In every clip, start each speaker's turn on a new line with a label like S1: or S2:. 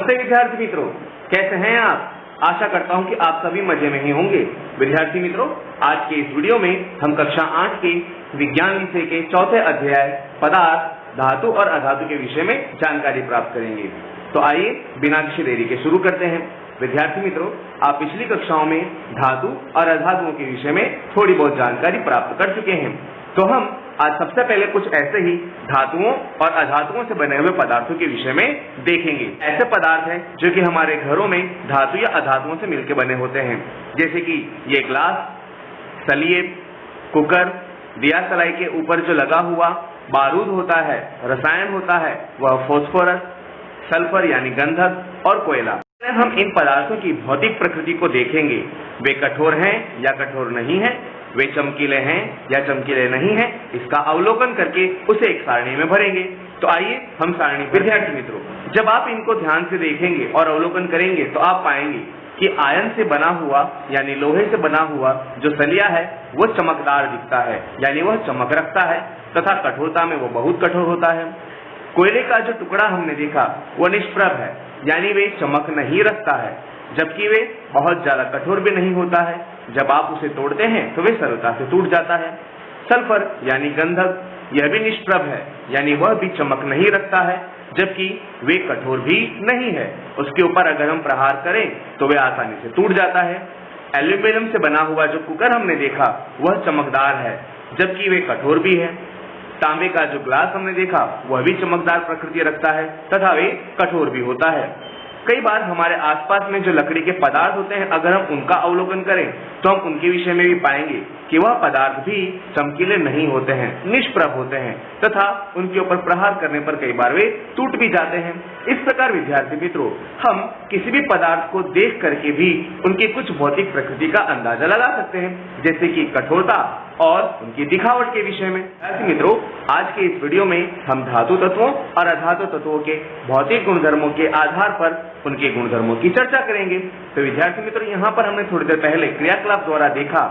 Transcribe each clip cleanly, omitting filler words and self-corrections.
S1: नमस्ते विद्यार्थी मित्रों, कैसे हैं आप? आशा करता हूं कि आप सभी मजे में ही होंगे। विद्यार्थी मित्रों, आज के इस वीडियो में हम कक्षा 8 के विज्ञान विषय के चौथे अध्याय पदार्थ, धातु और अधातु के विषय में जानकारी प्राप्त करेंगे। तो आइए बिना किसी देरी के शुरू करते हैं। विद्यार्थी मित्रों, आप पिछली कक्षाओं में धातु और अधातुओं के विषय में थोड़ी बहुत जानकारी प्राप्त कर चुके हैं। तो हम आज सबसे पहले कुछ ऐसे ही धातुओं और अधातुओं से बने हुए पदार्थों के विषय में देखेंगे। ऐसे पदार्थ हैं जो कि हमारे घरों में धातु या अधातुओं से मिलकर बने होते हैं, जैसे कि ये ग्लास, सलिए, कुकर, दिया सलाई के ऊपर जो लगा हुआ बारूद होता है, रसायन होता है, वह फास्फोरस, सल्फर यानी गंधक और कोयला। हम इन पदार्थों की भौतिक प्रकृति को देखेंगे। वे कठोर हैं या कठोर नहीं है, वे चमकीले हैं या चमकीले नहीं हैं, इसका अवलोकन करके उसे एक सारणी में भरेंगे। तो आइए हम सारणी। विद्यार्थी मित्रों, जब आप इनको ध्यान से देखेंगे और अवलोकन करेंगे तो आप पाएंगे कि आयन से बना हुआ यानी लोहे से बना हुआ जो सलिया है वो चमकदार दिखता है, यानी वह चमक रखता है, तथा कठोरता में वो बहुत कठोर होता है। कोयले का जो टुकड़ा हमने देखा वो निष्प्रभ है, यानी वे चमक नहीं रखता है, जबकि वे बहुत ज्यादा कठोर भी नहीं होता है। जब आप उसे तोड़ते हैं तो वे सरलता से टूट जाता है। सल्फर यानी गंधक, यह भी निष्प्रभ है, यानी वह भी चमक नहीं रखता है, जबकि वे कठोर भी नहीं है। उसके ऊपर अगर हम प्रहार करें तो वे आसानी से टूट जाता है। एल्यूमिनियम से बना हुआ जो कुकर हमने देखा वह चमकदार है, जबकि वे कठोर भी है। तांबे का जो ग्लास हमने देखा वह भी चमकदार प्रकृति रखता है तथा वे कठोर भी होता है। कई बार हमारे आसपास में जो लकड़ी के पदार्थ होते हैं, अगर हम उनका अवलोकन करें तो हम उनके विषय में भी पाएंगे कि वह पदार्थ भी चमकीले नहीं होते हैं, निष्प्रभ होते हैं, तथा उनके ऊपर प्रहार करने पर कई बार वे टूट भी जाते हैं। इस प्रकार विद्यार्थी मित्रों, हम किसी भी पदार्थ को देख करके भी उनकी कुछ भौतिक प्रकृति का अंदाजा लगा सकते हैं, जैसे कि कठोरता और उनकी दिखावट के विषय में। विद्यार्थी मित्रों, आज के इस वीडियो में हम धातु तत्वों और अधातु तत्वों के भौतिक गुणधर्मों के आधार पर उनके गुणधर्मों की चर्चा करेंगे। तो विद्यार्थी मित्रों, यहाँ पर हमने थोड़ी देर पहले क्रियाकलाप द्वारा देखा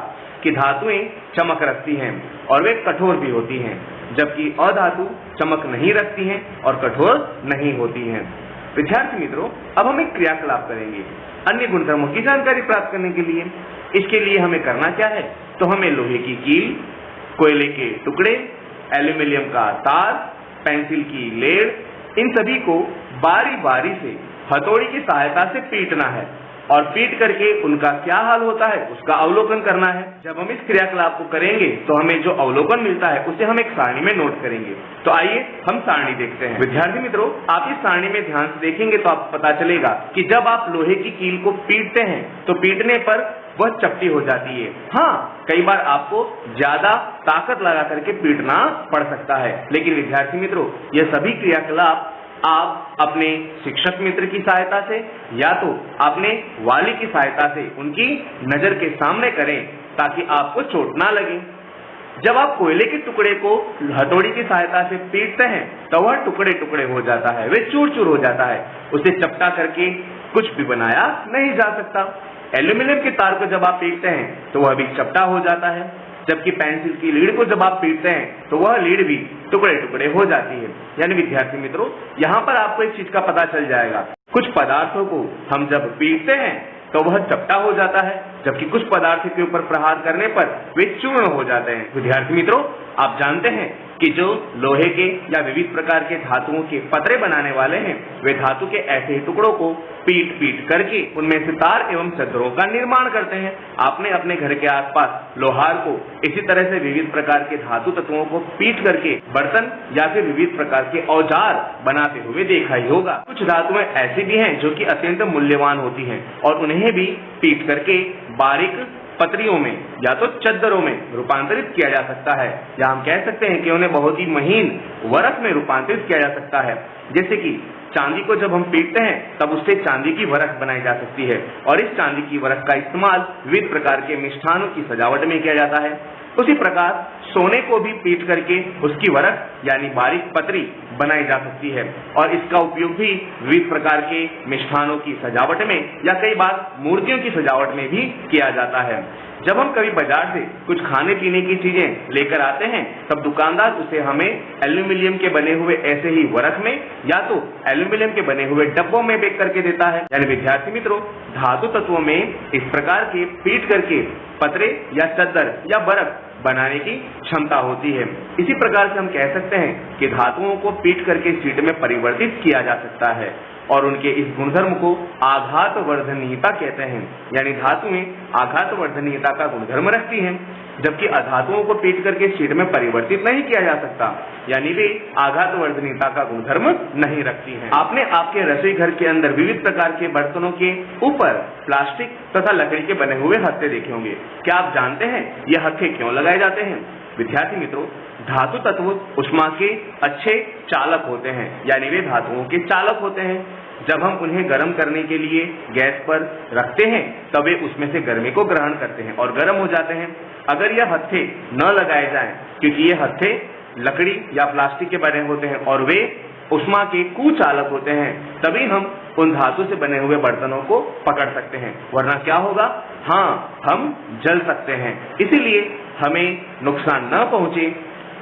S1: कि धातुएं चमक रखती हैं और वे कठोर भी होती हैं, जबकि अधातु चमक नहीं रखती हैं और कठोर नहीं होती हैं। विद्यार्थी मित्रों, अब हम एक क्रियाकलाप करेंगे अन्य गुणधर्मों की जानकारी प्राप्त करने के लिए। इसके लिए हमें करना क्या है, तो हमें लोहे की कील, कोयले के टुकड़े, एल्यूमिनियम का तार, पेंसिल की लेड, इन सभी को बारी बारी से हथौड़ी की सहायता से पीटना है और पीट करके उनका क्या हाल होता है उसका अवलोकन करना है। जब हम इस क्रियाकलाप को करेंगे तो हमें जो अवलोकन मिलता है उसे हम एक सारणी में नोट करेंगे। तो आइए हम सारणी देखते हैं। विद्यार्थी मित्रों, आप इस सारणी में ध्यान से देखेंगे तो आपको पता चलेगा कि जब आप लोहे की कील को पीटते हैं तो पीटने पर वह चपटी हो जाती है। हाँ, कई बार आपको ज्यादा ताकत लगा करके पीटना पड़ सकता है, लेकिन विद्यार्थी मित्रों, यह सभी क्रियाकलाप आप अपने शिक्षक मित्र की सहायता से या तो अपने वाली की सहायता से उनकी नजर के सामने करें ताकि आपको चोट ना लगे। जब आप कोयले के टुकड़े को हथौड़ी की सहायता से पीटते हैं तो वह टुकड़े टुकड़े हो जाता है, वे चूर चूर हो जाता है, उसे चपटा करके कुछ भी बनाया नहीं जा सकता। एल्यूमिनियम के तार को जब आप पीटते हैं तो वह भी चपटा हो जाता है, जबकि पेंसिल की लीड को जब आप पीटते हैं तो वह लीड भी टुकड़े टुकड़े हो जाती है। यानी विद्यार्थी मित्रों, यहाँ पर आपको एक चीज का पता चल जाएगा, कुछ पदार्थों को हम जब पीटते हैं तो वह चपटा हो जाता है, जबकि कुछ पदार्थों के ऊपर प्रहार करने पर वे चूर्ण हो जाते हैं। विद्यार्थी मित्रों, आप जानते हैं कि जो लोहे के या विविध प्रकार के धातुओं के पतरे बनाने वाले हैं, वे धातु के ऐसे ही टुकड़ों को पीट पीट करके उनमें से तार एवं चद्दरों का निर्माण करते हैं। आपने अपने घर के आसपास लोहार को इसी तरह से विविध प्रकार के धातु तत्वों को पीट करके बर्तन या फिर विविध प्रकार के औजार बनाते हुए देखा ही होगा। कुछ धातुएं ऐसी भी हैं जो कि अत्यंत मूल्यवान होती हैं और उन्हें भी पीट करके बारीक पतरियों में या तो चद्दरों में रूपांतरित किया जा सकता है, या हम कह सकते हैं कि उन्हें बहुत ही महीन वरख में रूपांतरित किया जा सकता है। जैसे कि चांदी को जब हम पीटते हैं तब उससे चांदी की वरख बनाई जा सकती है और इस चांदी की वरख का इस्तेमाल विविध प्रकार के मिष्ठानों की सजावट में किया जाता है। उसी प्रकार सोने को भी पीट करके उसकी वरक यानी बारीक पतरी बनाई जा सकती है और इसका उपयोग भी विविध प्रकार के मिष्ठानों की सजावट में या कई बार मूर्तियों की सजावट में भी किया जाता है। जब हम कभी बाजार से कुछ खाने पीने की चीजें लेकर आते हैं तब दुकानदार उसे हमें एल्यूमिनियम के बने हुए ऐसे ही वरक में या तो एल्यूमिनियम के बने हुए डब्बों में पैक करके देता है। यानी विद्यार्थी मित्रों, धातु तत्वों में इस प्रकार के पीट करके पतरे या चद्दर या वरक बनाने की क्षमता होती है। इसी प्रकार से हम कह सकते हैं कि धातुओं को पीट करके शीट में परिवर्तित किया जा सकता है और उनके इस गुणधर्म को आघात वर्धनीयता कहते हैं। यानी धातुएं आघात वर्धनीयता का गुणधर्म रखती हैं, जबकि अधातुओं को पीट करके शीट में परिवर्तित नहीं किया जा सकता, यानी वे आघात वर्धनीयता का गुणधर्म नहीं रखती हैं। आपने आपके रसोई घर के अंदर विविध प्रकार के बर्तनों के ऊपर प्लास्टिक तथा लकड़ी के बने हुए हत्थे देखे होंगे। क्या आप जानते हैं ये हत्थे क्यों लगाए जाते हैं? विद्यार्थी मित्रों, धातु तत्व उष्मा के अच्छे चालक होते हैं, यानी वे धातुओं के चालक होते हैं। जब हम उन्हें गर्म करने के लिए गैस पर रखते हैं तब वे उसमें से गर्मी को ग्रहण करते हैं और गर्म हो जाते हैं। अगर यह हत्थे न लगाए जाएं, क्योंकि ये हत्थे लकड़ी या प्लास्टिक के बने होते हैं और वे उष्मा के कुचालक होते हैं, तभी हम उन धातु से बने हुए बर्तनों को पकड़ सकते हैं, वरना क्या होगा? हाँ, हम जल सकते हैं। इसीलिए हमें नुकसान न पहुंचे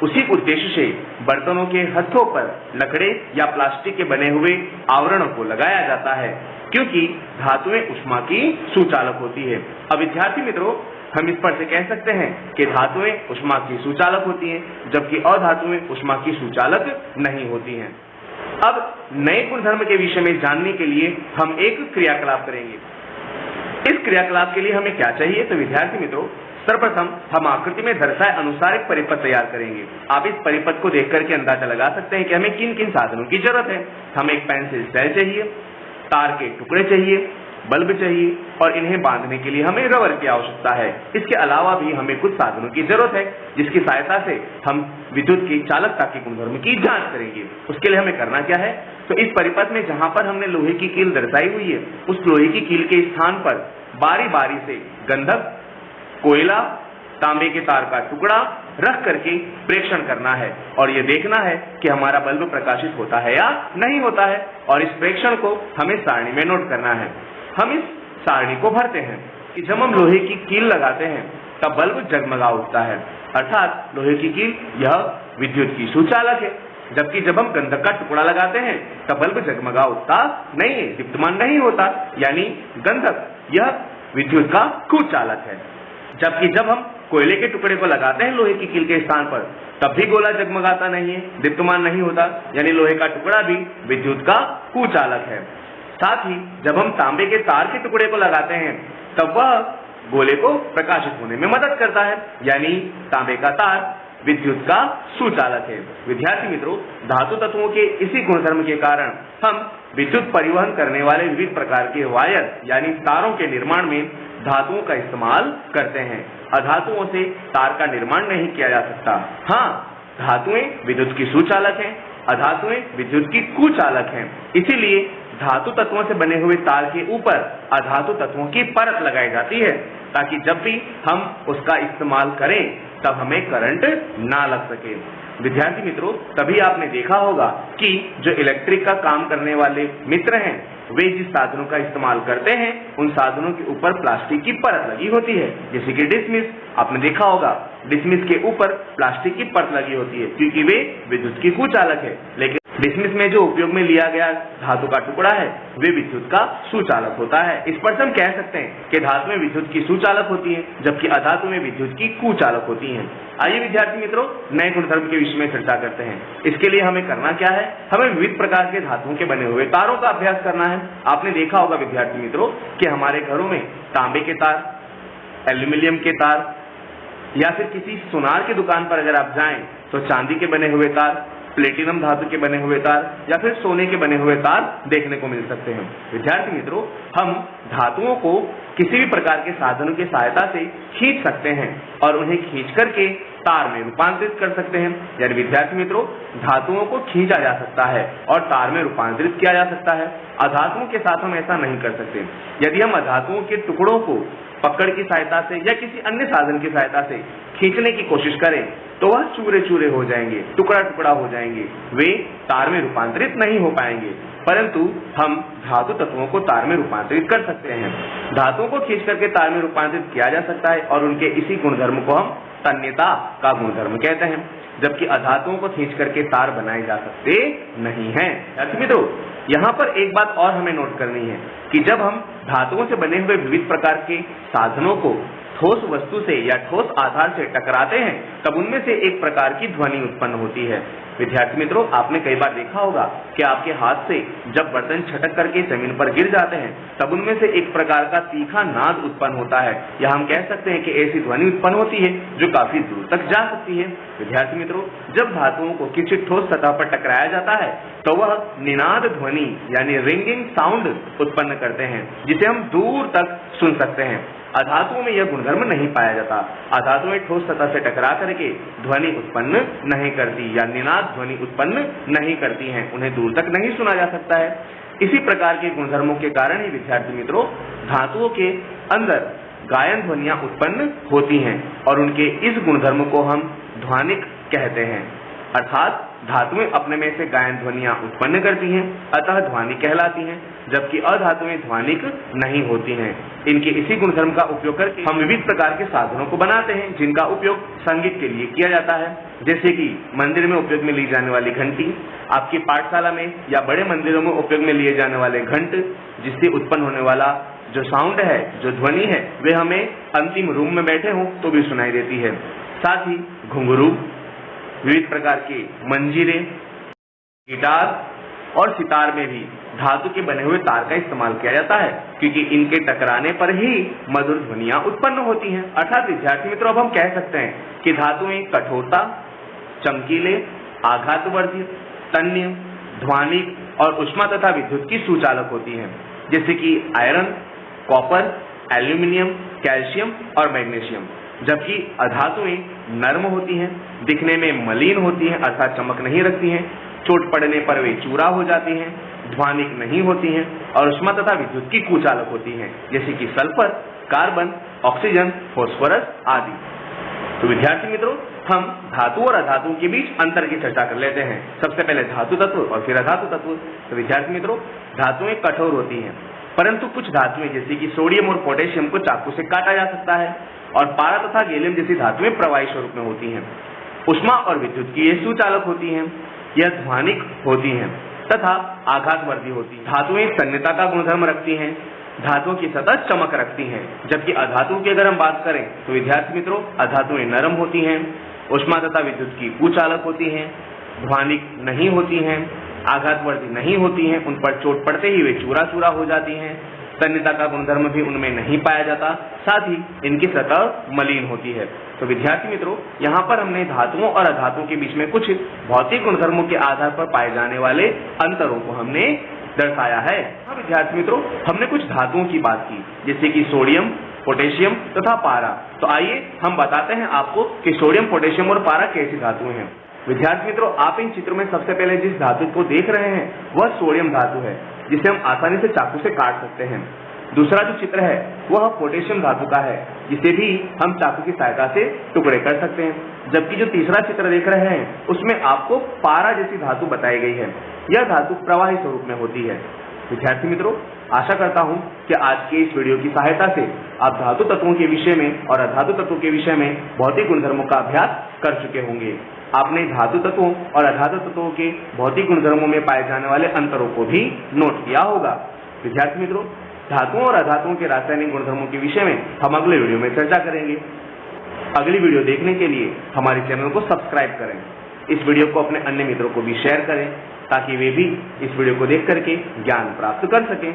S1: उसी उद्देश्य से बर्तनों के हत्थों पर लकड़ी या प्लास्टिक के बने हुए आवरणों को लगाया जाता है, क्योंकि धातुएं उष्मा की सुचालक होती है। अब विद्यार्थी मित्रों, हम इस पर से कह सकते हैं कि धातुएं उष्मा की सुचालक होती हैं, जबकि अधातुएं उष्मा की सुचालक नहीं होती हैं। अब नए गुणधर्म के विषय में जानने के लिए हम एक क्रियाकलाप करेंगे। इस क्रियाकलाप के लिए हमें क्या चाहिए? तो विद्यार्थी मित्रों, सर्वप्रथम हम आकृति में दर्शाए अनुसार एक परिपथ तैयार करेंगे। आप इस परिपथ को देख करके अंदाजा लगा सकते हैं कि हमें किन किन साधनों की जरूरत है। हमें एक पेंसिल सेल चाहिए, तार के टुकड़े चाहिए, बल्ब चाहिए और इन्हें बांधने के लिए हमें रबर की आवश्यकता है। इसके अलावा भी हमें कुछ साधनों की जरूरत है जिसकी सहायता से हम विद्युत की चालकता के गुणधर्म की जांच करेंगे। उसके लिए हमें करना क्या है? तो इस परिपथ में जहां पर हमने लोहे की कील दर्शाई हुई है, उस लोहे की कील के स्थान पर बारी बारी से गंधक, कोयला, तांबे के तार का टुकड़ा रख करके प्रेक्षण करना है और ये देखना है कि हमारा बल्ब प्रकाशित होता है या नहीं होता है। और इस प्रेक्षण को हमें सारणी में नोट करना है। हम इस सारणी को भरते हैं कि जब हम लोहे की कील लगाते हैं तब बल्ब जगमगा उठता है, अर्थात लोहे की कील यह विद्युत की सुचालक है, जबकि जब हम गंधक का टुकड़ा लगाते हैं तब बल्ब जगमगा उठता नहीं है, दीप्तमान नहीं होता, यानी गंधक यह विद्युत का कुचालक है। जबकि जब हम कोयले के टुकड़े को लगाते हैं लोहे की कील के स्थान पर तब भी गोला जगमगाता नहीं है, दीप्तमान नहीं होता, यानी लोहे का टुकड़ा भी विद्युत का कुचालक है। साथ ही जब हम तांबे के तार के टुकड़े को लगाते हैं तब वह गोले को प्रकाशित होने में मदद करता है, यानी तांबे का तार विद्युत का सुचालक है। विद्यार्थी मित्रों, धातु तत्वों के इसी गुणधर्म के कारण हम विद्युत परिवहन करने वाले विविध प्रकार के वायर यानी तारों के निर्माण में धातुओं का इस्तेमाल करते हैं। अधातुओं से तार का निर्माण नहीं किया जा सकता। हाँ, धातुएं विद्युत की सुचालक हैं, अधातुएं विद्युत की कुचालक हैं। इसीलिए धातु तत्वों से बने हुए तार के ऊपर अधातु तत्वों की परत लगाई जाती है, ताकि जब भी हम उसका इस्तेमाल करें तब हमें करंट ना लग सके। विद्यार्थी मित्रों, तभी आपने देखा होगा कि जो इलेक्ट्रिक का काम करने वाले मित्र हैं वे जिस साधनों का इस्तेमाल करते हैं उन साधनों के ऊपर प्लास्टिक की परत लगी होती है, जैसे कि डिसमिस। आपने देखा होगा डिसमिस के ऊपर प्लास्टिक की परत लगी होती है क्योंकि वे विद्युत की कुचालक है। लेकिन डिसमिस में जो उपयोग में लिया गया धातु का टुकड़ा है वे विद्युत का सुचालक होता है। इस पर हम कह सकते हैं कि धातु में विद्युत की सुचालक होती है जबकि अधातु में विद्युत की कुचालक होती है। आइए विद्यार्थी मित्रों, नए गुणधर्म के विषय में चर्चा करते हैं। इसके लिए हमें करना क्या है? हमें विविध प्रकार के धातुओं के बने हुए तारों का अभ्यास करना है। आपने देखा होगा विद्यार्थी मित्रों कि हमारे घरों में तांबे के तार, एल्यूमिनियम के तार या फिर किसी सुनार की दुकान पर अगर आप जाएं तो चांदी के बने हुए तार, प्लेटिनम धातु के बने हुए तार या फिर सोने के बने हुए तार देखने को मिल सकते हैं। विद्यार्थी मित्रों, हम धातुओं को किसी भी प्रकार के साधनों की सहायता से खींच सकते हैं और उन्हें खींच करके तार में रूपांतरित कर सकते हैं। यानी विद्यार्थी मित्रों, धातुओं को खींचा जा सकता है और तार में रूपांतरित किया जा सकता है। अधातुओं के साथ हम ऐसा नहीं कर सकते। यदि हम अधातुओं के टुकड़ों को पकड़ की सहायता से या किसी अन्य साधन की सहायता से खींचने की कोशिश करें तो वह चूरे चूरे हो जाएंगे, टुकड़ा टुकड़ा हो जाएंगे, वे तार में रूपांतरित नहीं हो पाएंगे। परंतु हम धातु तत्वों को तार में रूपांतरित कर सकते हैं। धातुओं को खींच करके तार में रूपांतरित किया जा सकता है और उनके इसी गुणधर्म को हम तन्यता का गुणधर्म कहते हैं, जबकि अधातुओं को खींच करके तार बनाए जा सकते नहीं हैं। विद्यार्थी मित्रों, यहाँ पर एक बात और हमें नोट करनी है कि जब हम धातुओं से बने हुए विविध प्रकार के साधनों को ठोस वस्तु से या ठोस आधार से टकराते हैं तब उनमें से एक प्रकार की ध्वनि उत्पन्न होती है। विद्यार्थी मित्रों, आपने कई बार देखा होगा कि आपके हाथ से जब बर्तन छटक करके जमीन पर गिर जाते हैं तब उनमें से एक प्रकार का तीखा नाद उत्पन्न होता है, या हम कह सकते हैं कि ऐसी ध्वनि उत्पन्न होती है जो काफी दूर तक जा सकती है। विद्यार्थी मित्रों, जब धातुओं को किसी ठोस सतह पर टकराया जाता है तो वह निनाद ध्वनि यानी रिंगिंग साउंड उत्पन्न करते हैं, जिसे हम दूर तक सुन सकते हैं। अधातुओं में यह गुणधर्म नहीं पाया जाता। अधातुएं ठोस सतह से टकरा करके ध्वनि उत्पन्न नहीं करती या निनाद ध्वनि उत्पन्न नहीं करती हैं, उन्हें दूर तक नहीं सुना जा सकता है। इसी प्रकार के गुणधर्मों के कारण ही विद्यार्थी मित्रों, धातुओं के अंदर गायन ध्वनियां उत्पन्न होती हैं और उनके इस गुणधर्म को हम ध्वनिक कहते हैं। अर्थात धातुएं अपने में से गायन ध्वनियां उत्पन्न करती हैं, अतः ध्वनि कहलाती हैं, जबकि अधातुएं ध्वनिक नहीं होती हैं। इनके इसी गुणधर्म का उपयोग करके हम विविध प्रकार के साधनों को बनाते हैं जिनका उपयोग संगीत के लिए किया जाता है, जैसे कि मंदिर में उपयोग में ली जाने वाली घंटी, आपकी पाठशाला में या बड़े मंदिरों में उपयोग में लिए जाने वाले घंट, जिससे उत्पन्न होने वाला जो साउंड है, जो ध्वनि है, वे हमें अंतिम रूम में बैठे हों तो भी सुनाई देती है। साथ ही घुंघरू, विविध प्रकार के मंजीरे, गिटार और सितार में भी धातु के बने हुए तार का इस्तेमाल किया जाता है, क्योंकि इनके टकराने पर ही मधुर ध्वनियां उत्पन्न होती हैं। अर्थात विद्यार्थी मित्रों, अब हम कह सकते हैं कि धातुएं कठोरता, चमकीले, आघातवर्धित, तन्य, ध्वनिक और ऊष्मा तथा विद्युत की सुचालक होती हैं, जैसे कि आयरन, कॉपर, एल्यूमिनियम, कैल्शियम और मैग्नीशियम। जबकि अधातुएं नर्म होती हैं, दिखने में मलिन होती हैं अर्थात चमक नहीं रखती हैं, चोट पड़ने पर वे चूरा हो जाती हैं, ध्वनिक नहीं होती हैं और ऊष्मा तथा विद्युत की कुचालक होती हैं, जैसे कि सल्फर, कार्बन, ऑक्सीजन, फास्फोरस आदि। तो विद्यार्थी मित्रों, हम धातु और अधातुओं के बीच अंतर की चर्चा कर लेते हैं। सबसे पहले धातु तत्व और फिर अधातु तत्व। तो विद्यार्थी मित्रों, धातुएं कठोर होती हैं, परंतु कुछ धातुएं जैसे कि सोडियम और पोटेशियम को चाकू से काटा जा सकता है, और पारा तथा गैलियम जैसी धातुएं प्रवाही स्वरूप में होती हैं। ऊष्मा और विद्युत की ये सुचालक होती हैं, यह ध्वनिक होती हैं तथा आघातवर्धी होती हैं। धातुएं तन्यता का गुणधर्म रखती हैं, धातुओं की सतह चमक रखती हैं, जबकि अधातुओं की अगर हम बात करें तो विद्यार्थी मित्रों, अधातुएं नरम होती हैं, ऊष्मा तथा विद्युत की कुचालक होती हैं, ध्वनिक नहीं होती हैं, आघातवर्धी नहीं होती हैं, उन पर चोट पड़ते ही वे चूरा चूरा हो जाती हैं, तन्यता का गुणधर्म भी उनमें नहीं पाया जाता, साथ ही इनकी सतह मलिन होती है। तो विद्यार्थी मित्रों, यहाँ पर हमने धातुओं और अधातुओं के बीच में कुछ भौतिक गुणधर्मों के आधार पर पाए जाने वाले अंतरों को हमने दर्शाया है। हाँ विद्यार्थी मित्रों, हमने कुछ धातुओं की बात की, जैसे कि सोडियम, पोटेशियम तथा पारा। तो आइए हम बताते हैं आपको कि सोडियम, पोटेशियम और पारा कैसी धातुएं हैं। विद्यार्थी मित्रों, आप इन चित्रों में सबसे पहले जिस धातु को देख रहे हैं वह सोडियम धातु है, जिसे हम आसानी से चाकू से काट सकते हैं। दूसरा जो चित्र है वह पोटेशियम धातु का है, जिसे भी हम चाकू की सहायता से टुकड़े कर सकते हैं। जबकि जो तीसरा चित्र देख रहे हैं उसमें आपको पारा जैसी धातु बताई गई है, यह धातु प्रवाही स्वरूप में होती है। विद्यार्थी मित्रों, आशा करता हूं कि आज के इस वीडियो की सहायता से आप धातु तत्वों के विषय में और अधातु तत्वों के विषय में भौतिक गुणधर्मों का अभ्यास कर चुके होंगे। आपने धातु तत्वों और अधातु तत्वों के भौतिक गुणधर्मों में पाए जाने वाले अंतरों को भी नोट किया होगा। विद्यार्थी मित्रों, धातुओं और अधातुओं के रासायनिक गुणधर्मों के विषय में हम अगले वीडियो में चर्चा करेंगे। अगली वीडियो देखने के लिए हमारे चैनल को सब्सक्राइब करें। इस वीडियो को अपने अन्य मित्रों को भी शेयर करें ताकि वे भी इस वीडियो को देख करके ज्ञान प्राप्त कर सकें।